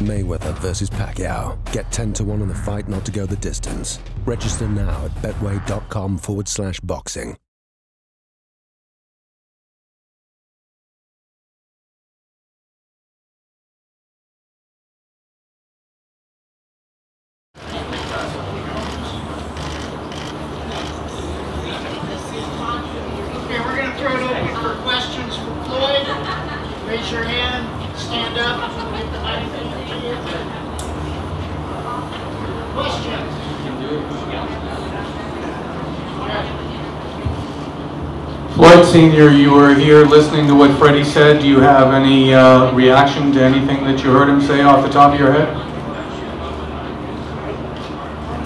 Mayweather versus Pacquiao. Get 10-1 on the fight not to go the distance. Register now at betway.com/boxing. Okay, we're going to throw it open for questions for Floyd. Raise your hand, stand up, get the microphone to you. Questions? Floyd Sr., you were here listening to what Freddie said. Do you have any reaction to anything that you heard him say off the top of your head?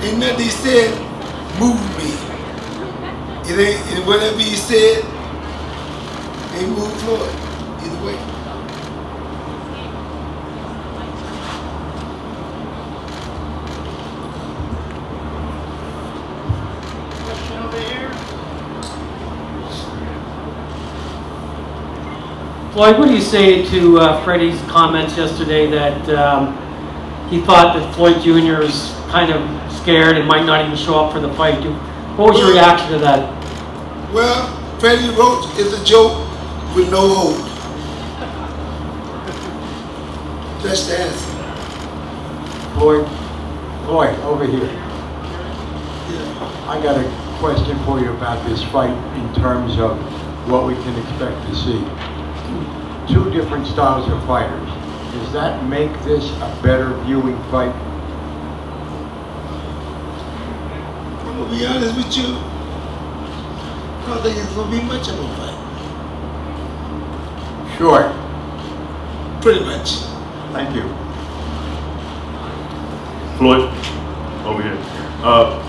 Ain't nothing he said moved me. It ain't, whatever he said, ain't moved Floyd, either way. Question over here. Floyd, what do you say to Freddie's comments yesterday that he thought that Floyd Jr. is kind of scared and might not even show up for the fight? What was your reaction to that? Well, Freddie Roach is a joke with no hold. That's the answer. Floyd, over here. I got a question for you about this fight in terms of what we can expect to see. Two different styles of fighters. Does that make this a better viewing fight? I'm gonna be honest with you. I don't think it's gonna be much of a fight. Sure. Pretty much. Thank you. Floyd, over here.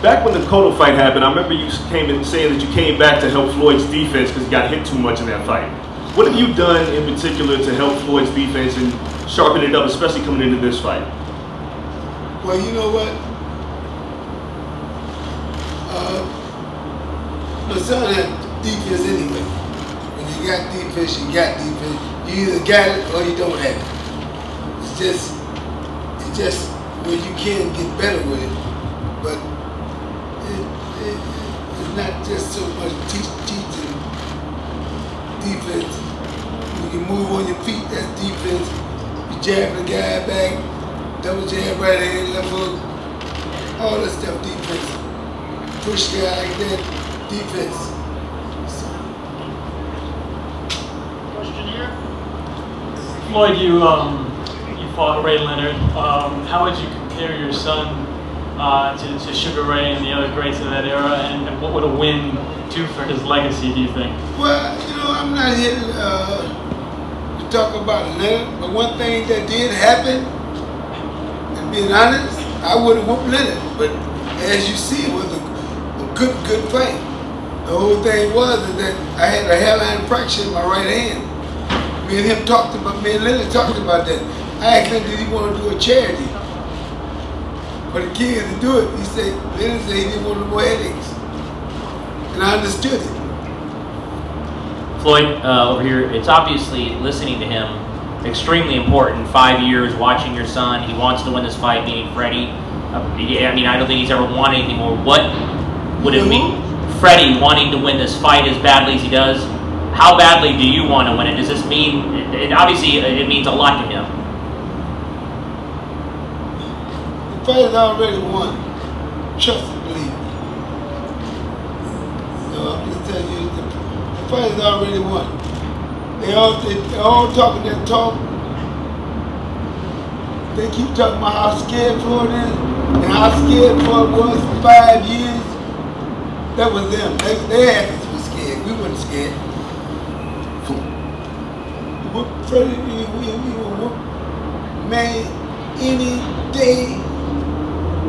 Back when the Cotto fight happened, I remember you came in saying that you came back to help Floyd's defense because he got hit too much in that fight. What have you done in particular to help Floyd's defense and sharpen it up, especially coming into this fight? Well, you know what? My son had defense anyway. When you got defense, you got defense. You either got it or you don't have it. It's just where you can get better with it. But it's not just so much teaching defense. When you move on your feet, that's defense. You jab the guy back, double jab, right hand, left hook, all that stuff, defense. Push guy like that, defense. Question here. Floyd, you fought Ray Leonard. How would you compare your son to Sugar Ray and the other greats of that era, and what would a win do for his legacy, do you think? Well, you know, I'm not here to talk about Leonard, but one thing that did happen, and being honest, I would have whooped Leonard, but as you see, it was a good fight. The whole thing was that I had a hairline fracture in my right hand. Me and Leonard talked about that. I asked him, did he want to do a charity for the kids to do it? He said, Leonard said he didn't want no more headaches. And I understood it. Floyd, over here, it's obviously, listening to him, extremely important. 5 years watching your son. He wants to win this fight, meaning Freddie. I mean, I don't think he's ever won anything more. What would it mean? Freddie wanting to win this fight as badly as he does. How badly do you want to win it? Does this mean, obviously it means a lot to him. The fight is already won. Trust and believe me. So I'm just telling you, the fight is already won. They're all talking that talk. They keep talking about how scared Floyd is and how scared Floyd was for 5 years. That was them. They had to be scared. We weren't scared. Freddie, we will whoop man any day,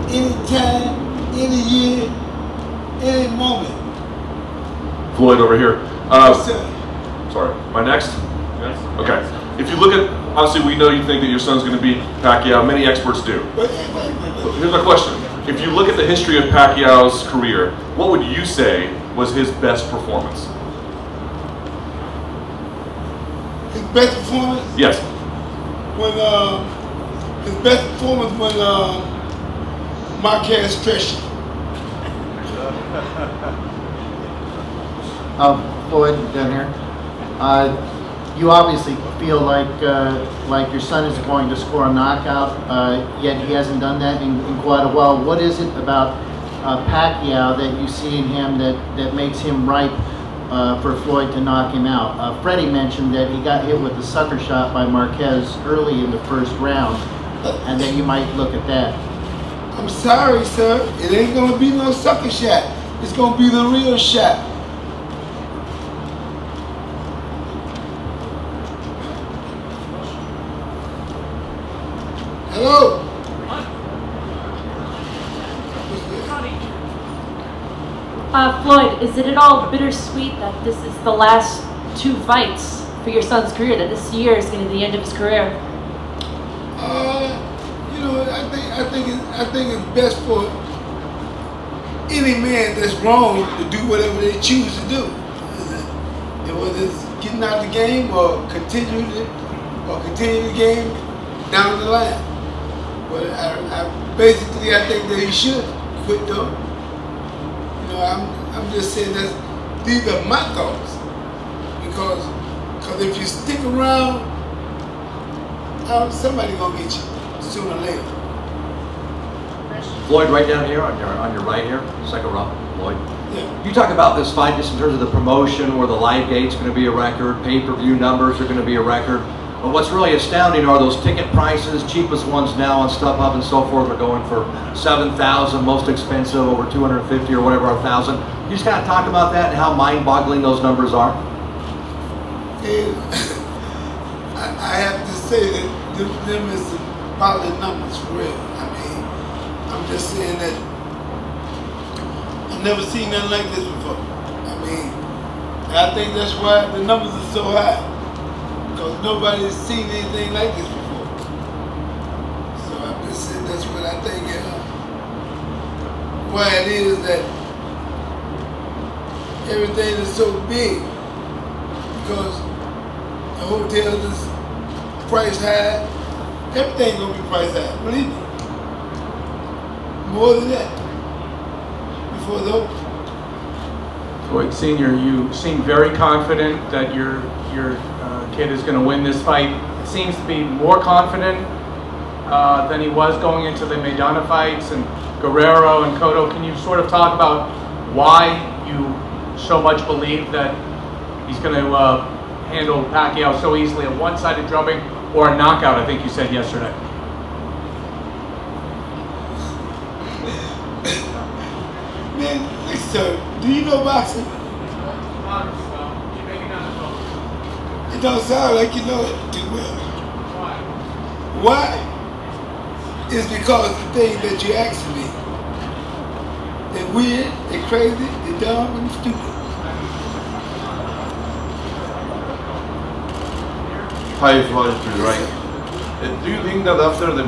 any time, any year, any moment. Floyd, over here. Yes, sir. Sorry, am I next? Yes. Okay. If you look at, obviously we know you think that your son's going to beat Pacquiao. Many experts do. Here's my question. If you look at the history of Pacquiao's career, what would you say was his best performance? His best performance? Yes. When His best performance when Marquez stretched. Floyd, down here. You obviously feel like your son is going to score a knockout, yet he hasn't done that in quite a while. What is it about Pacquiao that you see in him that makes him ripe for Floyd to knock him out? Freddie mentioned that he got hit with a sucker shot by Marquez early in the first round, and that you might look at that. I'm sorry, sir. It ain't gonna be no sucker shot. It's gonna be the real shot. Hello? Floyd, is it at all bittersweet that this is the last 2 fights for your son's career, that this year is going to be the end of his career? You know, I think it's best for any man that's wrong to do whatever they choose to do. Whether it's getting out the game or continue the game down the line. But I think that he should quit though. You know, I'm just saying that these are my thoughts. Because if you stick around, somebody gonna get you sooner or later. Floyd, right down here on your right here, second row, Floyd. Yeah. You talk about this fight just in terms of the promotion, where the live gate's going to be a record, pay-per-view numbers are going to be a record. But what's really astounding are those ticket prices. Cheapest ones now on StubHub and so forth are going for $7,000, most expensive over $250 or whatever, $1,000. You just kind of talk about that and how mind-boggling those numbers are. And I have to say that them is solid numbers for real. I mean, I'm just saying that I've never seen nothing like this before. I mean, and I think that's why the numbers are so high. Because nobody has seen anything like this before. So I'm just saying that's what I think why it is that everything is so big. Because the hotels is priced high. Everything gonna be priced high, believe me. More than that. Before the open. Floyd Sr., you seem very confident that your kid is going to win this fight. It seems to be more confident than he was going into the Maidana fights and Guerrero and Cotto. Can you sort of talk about why you so much believe that he's going to handle Pacquiao so easily, a one-sided drubbing or a knockout, I think you said yesterday? Man, listen, do you know boxing? It don't sound like you know it too well. Why? It's because the thing that you're asking me, they're weird, they're crazy, they're dumb, and stupid. Hi, Floyd, to the right. Do you think that after the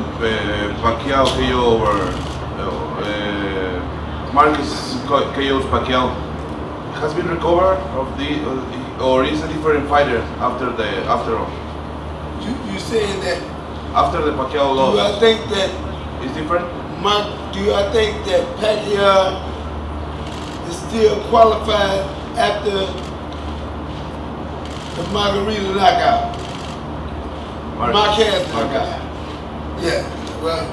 Pacquiao KO over Marcus KO's Pacquiao has been recovered of or is a different fighter after all? You saying that after the Pacquiao loss? Do I think that it's different? Do I think that Pacquiao is still qualified after the Margarita knockout? Marquez knockout. Yeah, well,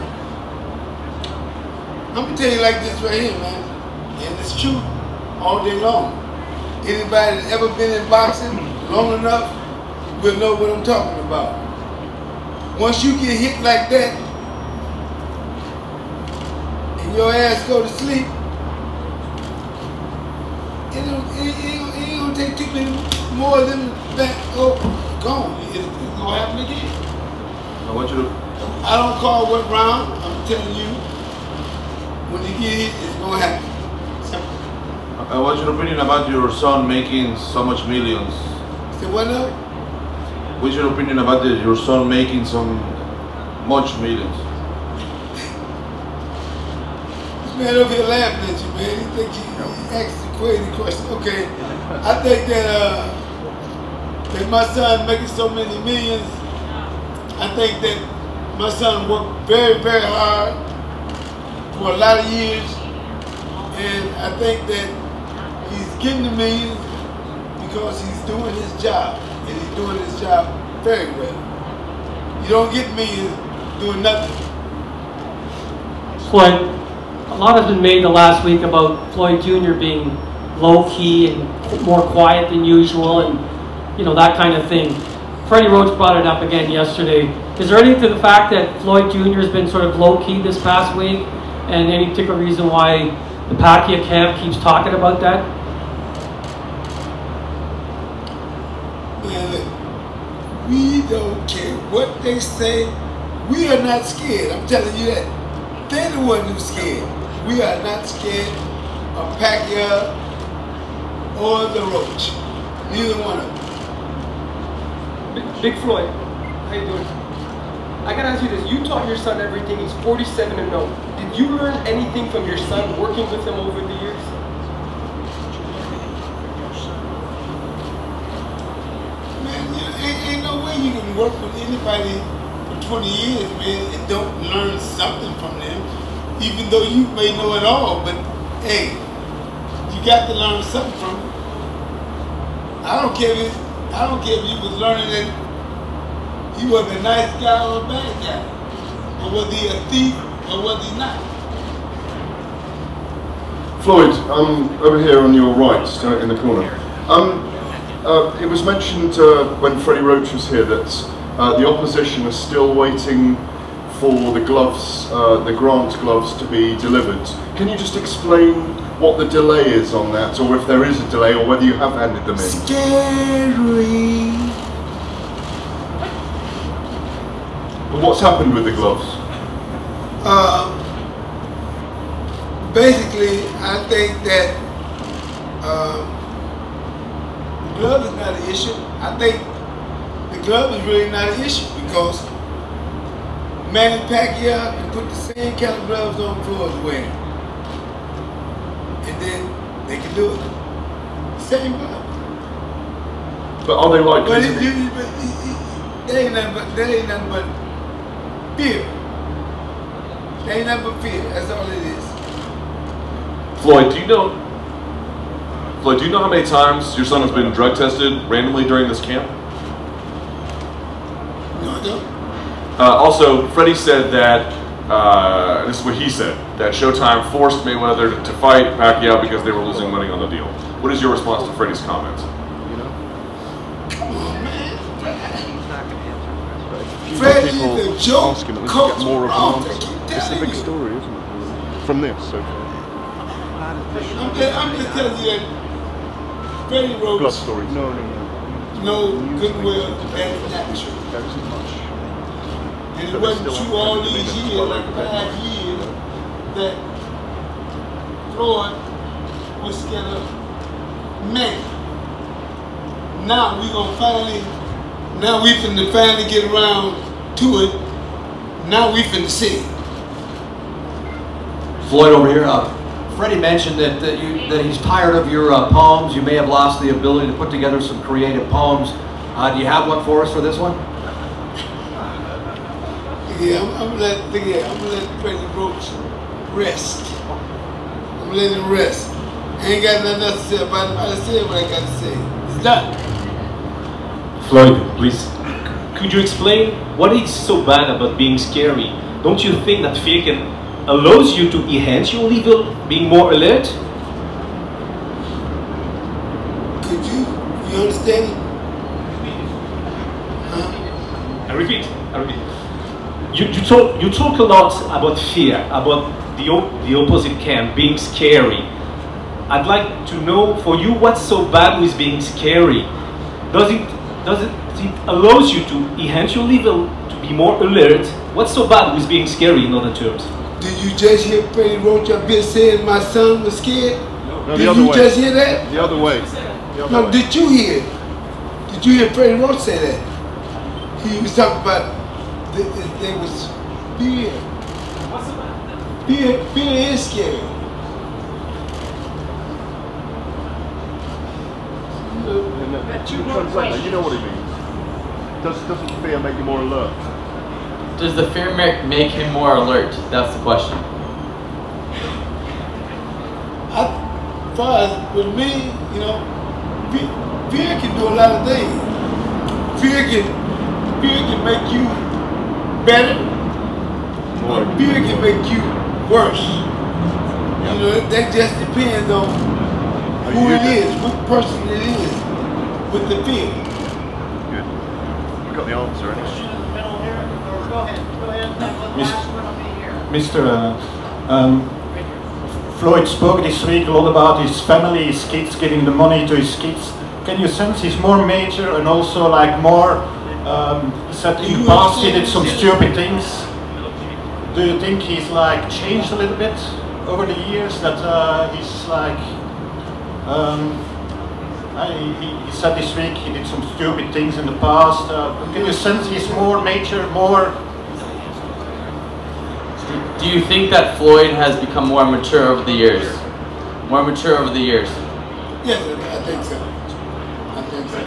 I'm gonna tell you like this right here, man, and it's true all day long. Anybody that's ever been in boxing long enough will know what I'm talking about. Once you get hit like that and your ass go to sleep, it ain't gonna take too many more than that. Oh, gone. It's gonna happen again. I don't call what round. I'm telling you, when you get hit, it's gonna happen. What's your opinion about your son making so much millions? Say what now? What's your opinion about your son making so much millions? This man over here laughing at you, man. He thinks he asks a crazy question. Okay, I think that that my son making so many millions, I think that My son worked very, very hard for a lot of years, and I think that he's getting the millions because he's doing his job, and he's doing his job very well. You don't get millions doing nothing. Floyd, a lot has been made the last week about Floyd Jr. being low-key and more quiet than usual, and you know, that kind of thing. Freddie Roach brought it up again yesterday. Is there anything to the fact that Floyd Jr. has been sort of low-key this past week, and any particular reason why the Pacquiao camp keeps talking about that? Man, look, we don't care what they say. We are not scared. I'm telling you that. They're the ones who's scared. We are not scared of Pacquiao or the Roach. Neither one of them. Big Floyd, how you doing? I gotta ask you this. You taught your son everything. He's 47-0. Did you learn anything from your son working with him over the years? Man, you know, ain't no way you can work with anybody for 20 years, man, and don't learn something from them, even though you may know it all. But hey, you got to learn something from them. I don't care if you was learning that he was a nice guy or a bad guy, or was he a thief or was he not? Floyd, over here on your right, in the corner. It was mentioned when Freddie Roach was here that the opposition is still waiting for the gloves, the Grant gloves, to be delivered. Can you just explain what the delay is on that, or if there is a delay, or whether you have handed them in? Scary. What's happened with the gloves? Basically, I think that the glove is not an issue. I think the glove is really not an issue because Manny Pacquiao can put the same kind of gloves on Floyd's wearing, and then they can do it. Same glove. But are they like? But they ain't nothing but fear. They ain't nothing but fear. That's all it is. Floyd, do you know how many times your son has been drug tested randomly during this camp? No, I don't. Also, Freddie said that, this is what he said, that Showtime forced Mayweather to fight Pacquiao because they were losing money on the deal. What is your response to Freddie's comments? Freddie, the joke ask him, and comes get more of wrong. an answer. It's the big story, isn't it? From this, so far. I'm just telling you that Freddie Roach Blood story. No. No goodwill and natural. And it wasn't true all these years, like 5 years, that Floyd was scared of men. Now we finna finally get around to it. Now we finna see. Floyd over here. Freddie mentioned that he's tired of your poems. You may have lost the ability to put together some creative poems. Do you have one for us for this one? Yeah, I'm gonna let Freddie Roach rest. I'm gonna let him rest. I ain't got nothing else to say about it. I said what I got to say. It's done. Floyd, please. Could you explain what is so bad about being scary? Don't you think that fear can allows you to enhance your level, being more alert? Could you understand it? I repeat. You talk a lot about fear, about the opposite camp, being scary. I'd like to know for you what's so bad with being scary. Does it allows you to enhance your level, to be more alert? What's so bad with being scary in other terms? Did you just hear Freddie Roach up here saying my son was scared? No, did you just hear that? The other way. No, did you hear? Did you hear Freddie Roach say that? He was talking about there was fear. Fear is scary. You know what he means. Doesn't fear make you more alert? Does the fear make him more alert? That's the question. As far as with me, you know, fear can do a lot of things. Fear can make you better, or fear can make you worse. You know, that just depends on who it is, what person it is with the fear. Good. We got the answer, anyway. Mr. Floyd spoke this week a lot about his family, his kids, giving the money to his kids. Can you sense he's more mature and also like more, he said in the past he did some stupid things. Do you think he's like changed a little bit over the years, that he's like, he said this week he did some stupid things in the past. Can you sense he's more mature, more? Do you think that Floyd has become more mature over the years? More mature over the years? Yes, I think so. I think so.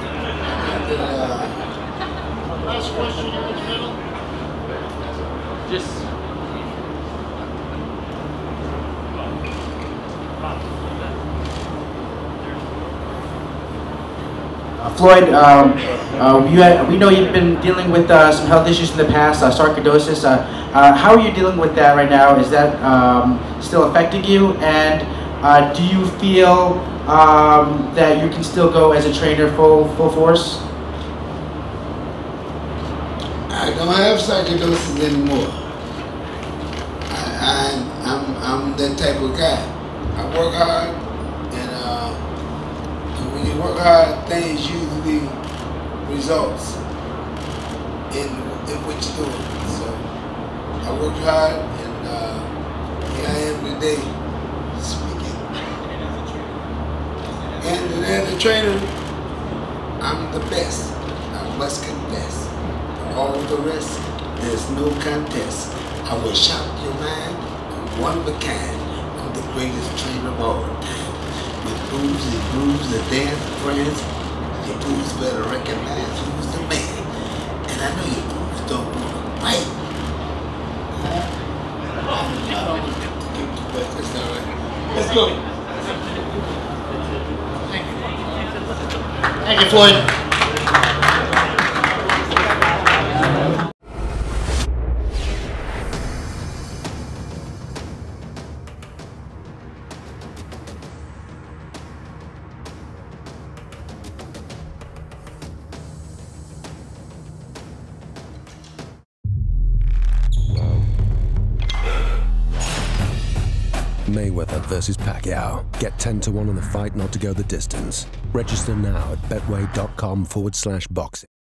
Last question here in the middle. Just. Floyd, we know you've been dealing with some health issues in the past, sarcoidosis. How are you dealing with that right now? Is that still affecting you? And do you feel that you can still go as a trainer full force? I don't have sarcoidosis anymore. I'm that type of guy. I work hard, and when you work hard, things usually results in what you're doing. So I worked hard, and here I am today speaking. And as a trainer, I'm the best. I must confess. For all the rest, there's no contest. I will shock your mind. I'm one of a kind. I'm the greatest trainer of all time. With moves and grooves and dance friends, your moves better recognize who's the man. And I know your moves don't want to fight. Let's go. Thank you, Floyd. Mayweather versus Pacquiao. Get 10-1 on the fight not to go the distance. Register now at betway.com/boxing.